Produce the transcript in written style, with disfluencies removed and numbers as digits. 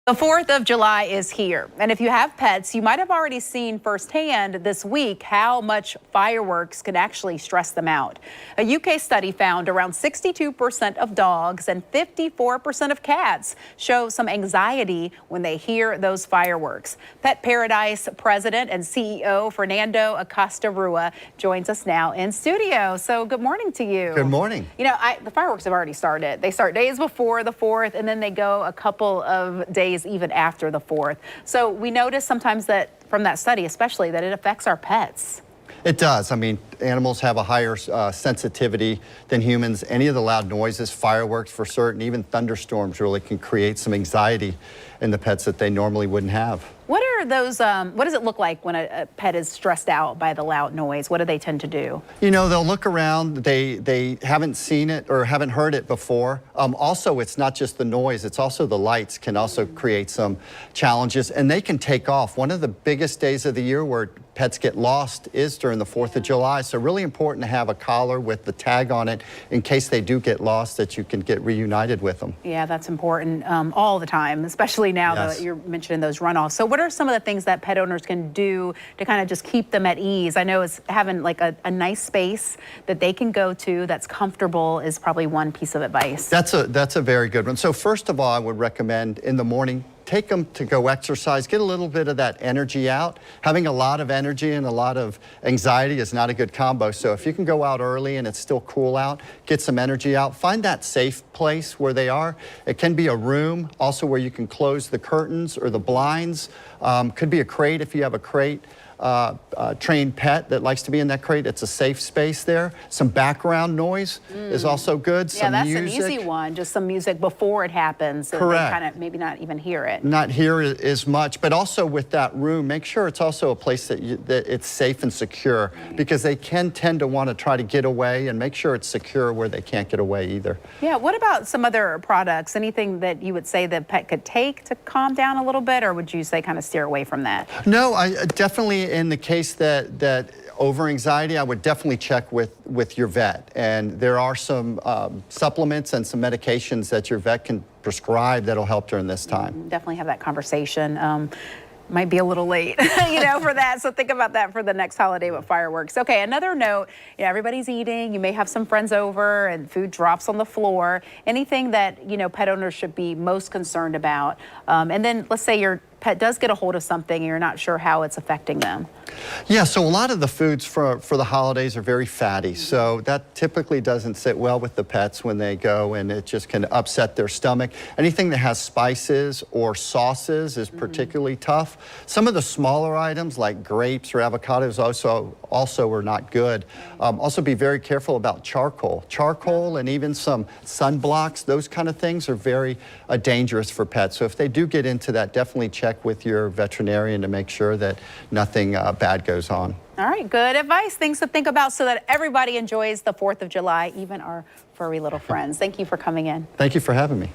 The 4th of July is here, and if you have pets, you might have already seen firsthand this week how much fireworks can actually stress them out. A UK study found around 62% of dogs and 54% of cats show some anxiety when they hear those fireworks. Pet Paradise President and CEO Fernando Acosta-Rua joins us now in studio. So good morning to you. Good morning. You know, the fireworks have already started. They start days before the 4th, and then they go a couple of days even after the 4th. So we notice sometimes that from that study, especially, that it affects our pets. It does. I mean, animals have a higher sensitivity than humans. Any of the loud noises, fireworks for certain, even thunderstorms really can create some anxiety in the pets that they normally wouldn't have. What are those, what does it look like when a pet is stressed out by the loud noise? What do they tend to do? You know, they'll look around. They haven't seen it or haven't heard it before. Also, it's not just the noise. It's also the lights can also create some challenges, and they can take off. One of the biggest days of the year where pets get lost is during the 4th of July. So really important to have a collar with the tag on it in case they do get lost, that you can get reunited with them. Yeah, that's important all the time, especially now that you're mentioning those runoffs. So what are some of the things that pet owners can do to kind of just keep them at ease? I know it's having like a nice space that they can go to that's comfortable is probably one piece of advice. That's a very good one. So first of all, I would recommend in the morning, take them to go exercise, get a little bit of that energy out. Having a lot of energy and a lot of anxiety is not a good combo. So if you can go out early and it's still cool out, get some energy out, find that safe place where they are. It can be a room also where you can close the curtains or the blinds. Could be a crate if you have a crate. Trained pet that likes to be in that crate. It's a safe space there. Some background noise is also good. Yeah, that's an easy one. Just some music before it happens. So correct. They kind of maybe not even hear it. Not hear it as much, but also with that room, make sure it's also a place that it's safe and secure, because they can tend to want to try to get away, and make sure it's secure where they can't get away either. Yeah, what about some other products? Anything that you would say the pet could take to calm down a little bit, or would you say kind of steer away from that? No, I definitely, in the case that over anxiety, I would definitely check with your vet. And there are some supplements and some medications that your vet can prescribe that'll help during this time. Definitely have that conversation. Might be a little late, you know, for that. So think about that for the next holiday with fireworks. Okay, another note, you know, everybody's eating. You may have some friends over and food drops on the floor. Anything that, you know, pet owners should be most concerned about. And then let's say your pet does get a hold of something and you're not sure how it's affecting them. Yeah, so a lot of the foods for the holidays are very fatty. So that typically doesn't sit well with the pets when they go, and it just can upset their stomach. Anything that has spices or sauces is particularly tough. Some of the smaller items like grapes or avocados also are not good. Also be very careful about charcoal. Charcoal and even some sunblocks, those kind of things are very dangerous for pets. So if they do get into that, definitely check with your veterinarian to make sure that nothing bad goes on. All right, good advice. Things to think about so that everybody enjoys the 4th of July, even our furry little friends. Thank you for coming in. Thank you for having me.